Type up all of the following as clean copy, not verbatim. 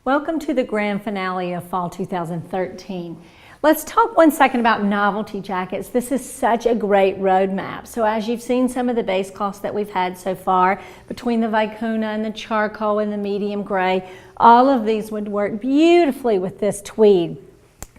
Welcome to the grand finale of fall 2013. Let's talk 1 second about novelty jackets. This is such a great roadmap. So as you've seen some of the base cloths that we've had so far, between the vicuna and the charcoal and the medium gray, all of these would work beautifully with this tweed.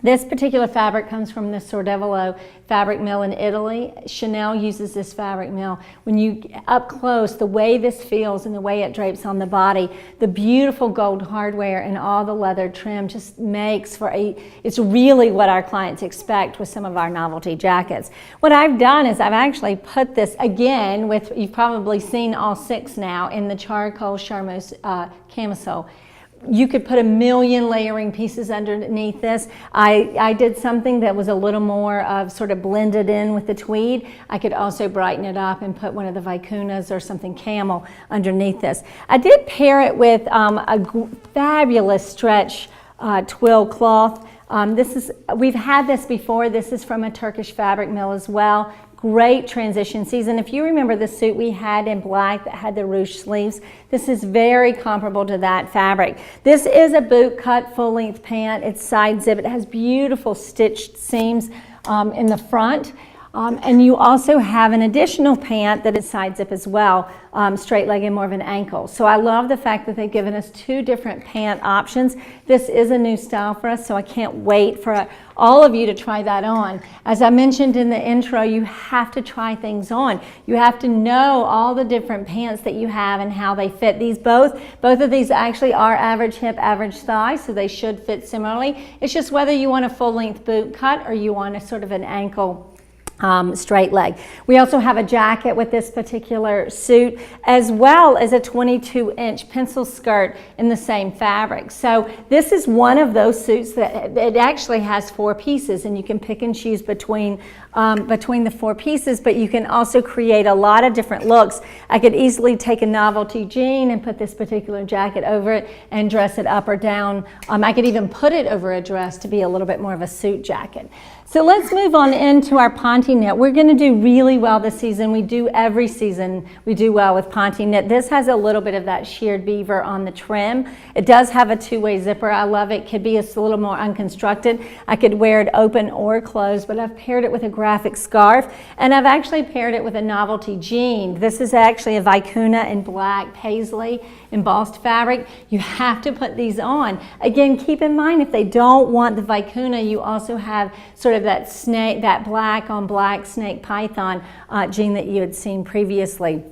This particular fabric comes from the Sordevolo fabric mill in Italy. Chanel uses this fabric mill. When you up close, the way this feels and the way it drapes on the body, the beautiful gold hardware and all the leather trim just makes for it's really what our clients expect with some of our novelty jackets. What I've done is I've actually put this again with, you've probably seen all 6 now, in the charcoal charmeuse camisole. You could put a million layering pieces underneath this. I did something that was a little more of sort of blended in with the tweed. I could also brighten it up and put one of the vicunas or something camel underneath this. I did pair it with a fabulous stretch twill cloth. We've had this before. This is from a Turkish fabric mill as well. Great transition season. If you remember the suit we had in black that had the ruche sleeves, this is very comparable to that fabric. This is a boot cut full length pant. It's side zip. It has beautiful stitched seams in the front. And you also have an additional pant that is side zip as well, straight leg and more of an ankle. So I love the fact that they've given us 2 different pant options. This is a new style for us, so I can't wait for all of you to try that on. As I mentioned in the intro, you have to try things on. You have to know all the different pants that you have and how they fit. Both of these actually are average hip, average thigh, so they should fit similarly. It's just whether you want a full length boot cut or you want a sort of an ankle straight leg. We also have a jacket with this particular suit, as well as a 22-inch pencil skirt in the same fabric. So this is one of those suits that it actually has 4 pieces, and you can pick and choose between the 4 pieces, but you can also create a lot of different looks. I could easily take a novelty jean and put this particular jacket over it and dress it up or down. I could even put it over a dress to be a little bit more of a suit jacket. So let's move on into our Ponte knit. We're going to do really well this season. We do every season. We do well with Ponte knit. This has a little bit of that sheared beaver on the trim. It does have a 2-way zipper. I love it. It could be a little more unconstructed. I could wear it open or closed, but I've paired it with a graphic scarf, and I've actually paired it with a novelty jean. This is actually a vicuna in black paisley embossed fabric. You have to put these on. Again, keep in mind, if they don't want the vicuna, you also have sort of that snake, that black on black snake python jean that you had seen previously.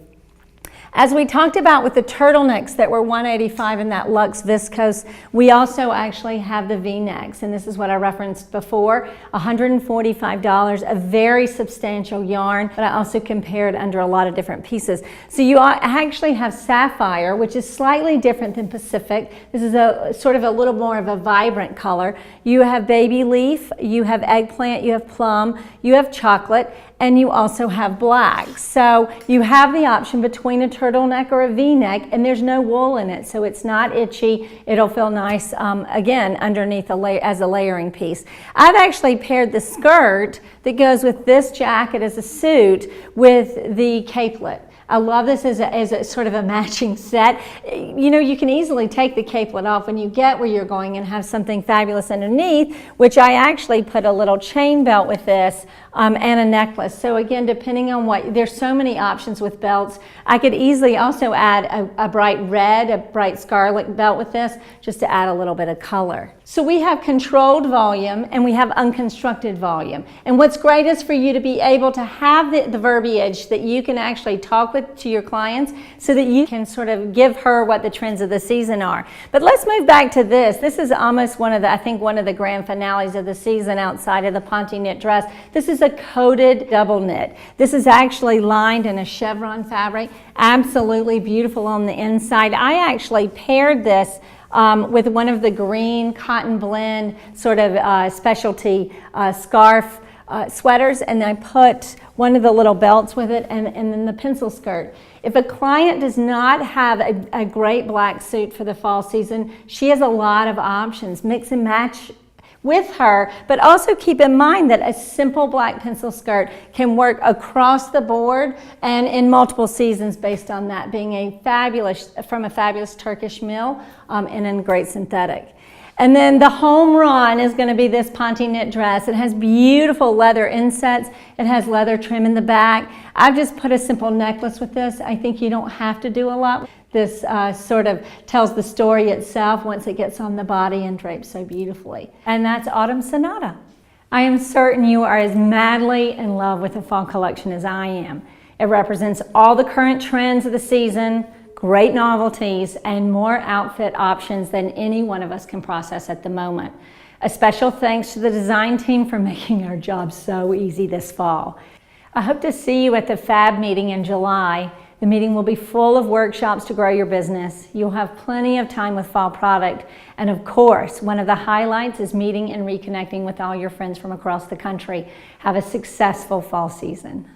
As we talked about with the turtlenecks that were $185 in that luxe viscose, we also actually have the V-necks, and this is what I referenced before, $145, a very substantial yarn, but I also compared under a lot of different pieces. So you actually have sapphire, which is slightly different than Pacific. This is a sort of a little more of a vibrant color. You have baby leaf, you have eggplant, you have plum, you have chocolate, and you also have black. So you have the option between a turtleneck or a V-neck, and there's no wool in it, so it's not itchy. It'll feel nice, again, underneath as a layering piece. I've actually paired the skirt that goes with this jacket as a suit with the capelet. I love this as a sort of a matching set. You know, you can easily take the capelet off when you get where you're going and have something fabulous underneath, which I actually put a little chain belt with this and a necklace. So again, depending on there's so many options with belts. I could easily also add a bright red, a bright scarlet belt with this, just to add a little bit of color. So we have controlled volume and we have unconstructed volume. And what's great is for you to be able to have the verbiage that you can actually talk with to your clients so that you can sort of give her what the trends of the season are. But let's move back to this. This is almost one of the grand finales of the season outside of the Ponte knit dress. This is a coated double knit. This is actually lined in a chevron fabric. Absolutely beautiful on the inside. I actually paired this with one of the green cotton blend sort of specialty scarf sweaters, and I put one of the little belts with it, and then the pencil skirt. If a client does not have a great black suit for the fall season, she has a lot of options. Mix and match with her, but also keep in mind that a simple black pencil skirt can work across the board and in multiple seasons based on that being from a fabulous Turkish mill and in great synthetic. And then the home run is going to be this Ponte knit dress. It has beautiful leather insets. It has leather trim in the back. I've just put a simple necklace with this. I think you don't have to do a lot. This sort of tells the story itself once it gets on the body and drapes so beautifully. And that's Autumn Sonata. I am certain you are as madly in love with the fall collection as I am. It represents all the current trends of the season, great novelties, and more outfit options than any one of us can process at the moment. A special thanks to the design team for making our job so easy this fall. I hope to see you at the Fab meeting in July. The meeting will be full of workshops to grow your business. You'll have plenty of time with fall product. And of course, one of the highlights is meeting and reconnecting with all your friends from across the country. Have a successful fall season.